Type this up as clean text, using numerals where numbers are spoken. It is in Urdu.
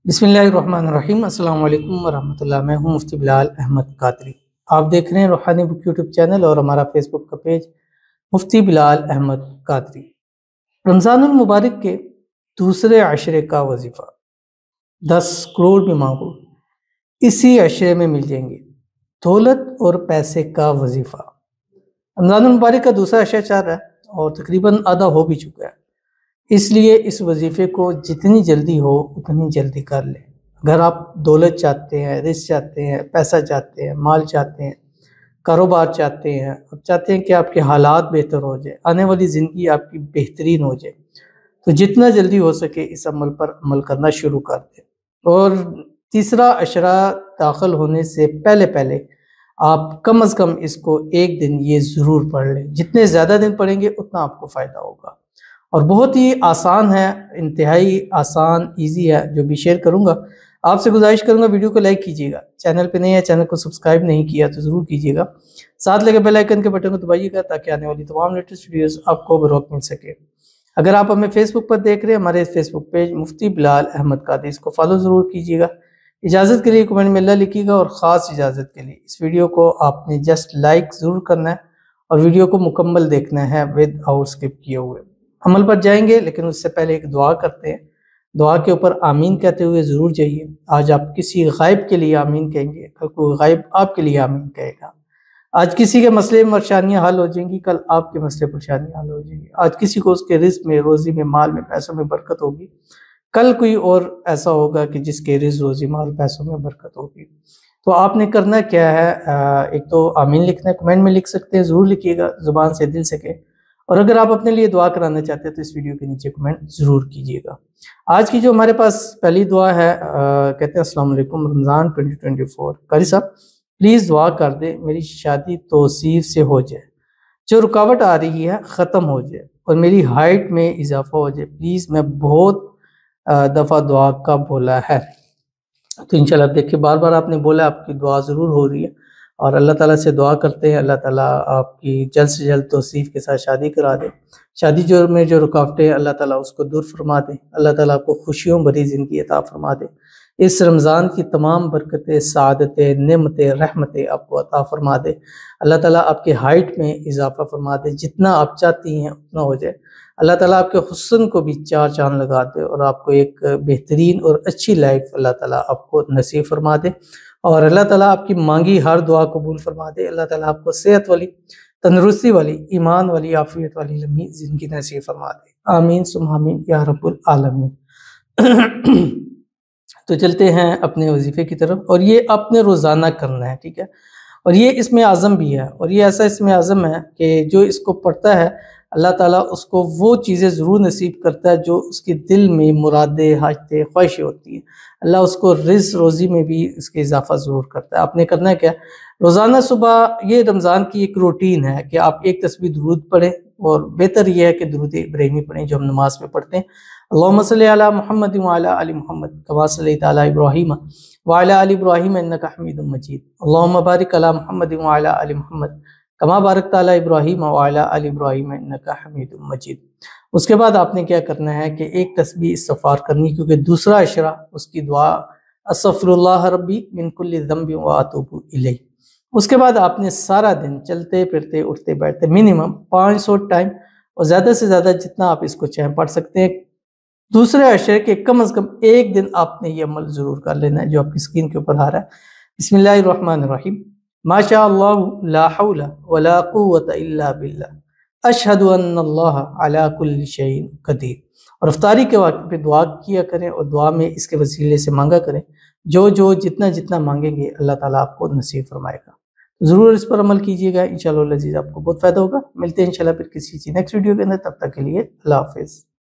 بسم اللہ الرحمن الرحیم۔ السلام علیکم ورحمۃ اللہ۔ میں ہوں مفتی بلال احمد قادری۔ آپ دیکھ رہے ہیں روحانی بک یوٹیوب چینل اور ہمارا فیس بک کا پیج مفتی بلال احمد قادری۔ رمضان المبارک کے دوسرے عشرے کا وظیفہ 10 کروڑ بھی مانگو اسی عشرے میں مل جائیں گے۔ دولت اور پیسے کا وظیفہ۔ رمضان المبارک کا دوسرا عشرہ چل رہا ہے اور تقریباً آدھا ہو بھی چکا ہے، اس لیے اس وظیفے کو جتنی جلدی ہو اتنی جلدی کر لیں۔ اگر آپ دولت چاہتے ہیں، رزق چاہتے ہیں، پیسہ چاہتے ہیں، مال چاہتے ہیں، کاروبار چاہتے ہیں، آپ چاہتے ہیں کہ آپ کے حالات بہتر ہو جائے، آنے والی زندگی آپ کی بہترین ہو جائے، تو جتنا جلدی ہو سکے اس عمل پر عمل کرنا شروع کر دیں۔ اور تیسرا عشرہ داخل ہونے سے پہلے آپ کم از کم اس کو ایک دن یہ ضرور پڑھ لیں۔ جتنے زیادہ دن پڑھیں گے اتنا آپ کو فائدہ ہوگا، اور بہت ہی آسان ہے، انتہائی آسان ایزی ہے جو بھی شیئر کروں گا۔ آپ سے گزارش کروں گا ویڈیو کو لائک کیجیے گا، چینل پہ نہیں ہے چینل کو سبسکرائب نہیں کیا تو ضرور کیجیے گا، ساتھ لگے بیل آئیکن کے بٹن کو دبائیے گا تاکہ آنے والی تمام لیٹسٹ ویڈیوز آپ کو بروقت مل سکے۔ اگر آپ ہمیں فیس بک پر دیکھ رہے ہیں، ہمارے فیس بک پیج مفتی بلال احمد قادری، اس کو فالو ضرور کیجیے گا۔ اجازت کے لیے کمنٹ میں اللہ لکھیے گا، اور خاص اجازت کے لیے اس ویڈیو کو آپ نے جسٹ لائک ضرور کرنا ہے اور ویڈیو کو مکمل دیکھنا ہے ود آؤٹ اسکپ کیے ہوئے۔ عمل پر جائیں گے لیکن اس سے پہلے ایک دعا کرتے ہیں۔ دعا کے اوپر آمین کہتے ہوئے ضرور جائیے۔ آج آپ کسی غائب کے لیے آمین کہیں گے، کل کوئی غائب آپ کے لیے آمین کہے گا۔ آج کسی کے مسئلے پریشانیاں حل ہو جائیں گی، کل آپ کے مسئلے پریشانیاں حل ہو جائیں گی۔ آج کسی کو اس کے رزق میں، روزی میں، مال میں، پیسوں میں برکت ہوگی، کل کوئی اور ایسا ہوگا کہ جس کے رزق، روزی، مال، پیسوں میں برکت ہوگی۔ تو آپ نے کرنا کیا ہے، ایک تو آمین لکھنا ہے، کمنٹ میں لکھ سکتے ہیں، ضرور لکھیے گا، زبان سے دل سے کہ، اور اگر آپ اپنے لیے دعا کرانا چاہتے ہیں تو اس ویڈیو کے نیچے کمنٹ ضرور کیجیے گا۔ آج کی جو ہمارے پاس پہلی دعا ہے، کہتے ہیں السلام علیکم، رمضان 2024 قاری صاحب پلیز دعا کر دیں میری شادی توصیف سے ہو جائے، جو رکاوٹ آ رہی ہے ختم ہو جائے، اور میری ہائٹ میں اضافہ ہو جائے پلیز، میں بہت دفعہ دعا کا بولا ہے۔ تو انشاءاللہ آپ دیکھیں، بار بار آپ نے بولا، آپ کی دعا ضرور ہو رہی ہے، اور اللہ تعالیٰ سے دعا کرتے ہیں اللہ تعالیٰ آپ کی جلد سے جلد توصیف کے ساتھ شادی کرا دے۔ شادی میں جو رکاوٹیں ہیں اللہ تعالیٰ اس کو دور فرما دے، اللہ تعالیٰ آپ کو خوشیوں بھری زندگی عطا فرما دے، اس رمضان کی تمام برکتیں، سعادتیں، نعمتیں، رحمتیں آپ کو عطا فرما دے، اللہ تعالیٰ آپ کے ہائٹ میں اضافہ فرما دے، جتنا آپ چاہتی ہیں اتنا ہو جائے، اللہ تعالیٰ آپ کے حسن کو بھی 4 چاند لگا دے، اور آپ کو ایک بہترین اور اچھی لائف اللہ تعالیٰ آپ کو نصیب فرما دے، اور اللہ تعالیٰ آپ کی مانگی ہر دعا قبول فرما دے، اللہ تعالیٰ آپ کو صحت والی، تندرستی والی، ایمان والی، عافیت والی لمبی زندگی نصیب فرما دے، آمین ثم آمین یا رب العالمین۔ تو چلتے ہیں اپنے وظیفے کی طرف، اور یہ آپ نے روزانہ کرنا ہے، ٹھیک ہے، اور یہ اسم اعظم بھی ہے، اور یہ ایسا اسم اعظم ہے کہ جو اس کو پڑھتا ہے اللہ تعالیٰ اس کو وہ چیزیں ضرور نصیب کرتا ہے جو اس کے دل میں مرادیں، حاجتیں، خواہشیں ہوتی ہیں، اللہ اس کو رزق، روزی میں بھی اس کے اضافہ ضرور کرتا ہے۔ آپ نے کرنا ہے کیا، روزانہ صبح، یہ رمضان کی ایک روٹین ہے کہ آپ ایک تسبیح درود پڑھیں، اور بہتر یہ ہے کہ درود ابراہیمی پڑھیں جو ہم نماز میں پڑھتے ہیں، اللہم صلی علی محمد وعلی آل محمد کما صلیت علی ابراہیم وعلی آل ابراہیم انک حمید مجید، اللہم بارک علی محمد وعلی آل محمد کما بارکت علی ابراہیم وعلی آل ابراہیم انک حمید مجید۔ اس کے بعد آپ نے کیا کرنا ہے کہ ایک تسبیح استغفار کرنی، کیونکہ دوسرا عشرہ اس کی دعا استغفر اللہ ربی من کل ذنب واتوب الیہ۔ اس کے بعد آپ نے سارا دن چلتے پھرتے، اٹھتے بیٹھتے منیمم 500 ٹائم، اور زیادہ سے زیادہ جتنا آپ اس کو چاہیں پڑھ سکتے ہیں، دوسرے عشرے کے کم از کم ایک دن آپ نے یہ عمل ضرور کر لینا ہے جو آپ کی اسکرین کے اوپر آ رہا ہے۔ بسم اللہ الرحمن الرحیم، ما شاء اللہ لا حول ولا قوت الا باللہ، اشہد ان اللہ علی کل شیء قدیر۔ اور افطاری کے وقت پہ دعا کیا کریں، اور دعا میں اس کے وسیلے سے مانگا کریں، جو جتنا مانگیں گے اللہ تعالیٰ آپ کو نصیب فرمائے گا۔ ضرور اس پر عمل کیجیے گا، انشاءاللہ العزیز آپ کو بہت فائدہ ہوگا۔ ملتے ہیں انشاءاللہ پھر کسی نیکسٹ ویڈیو کے اندر، تب تک کے لیے اللہ حافظ۔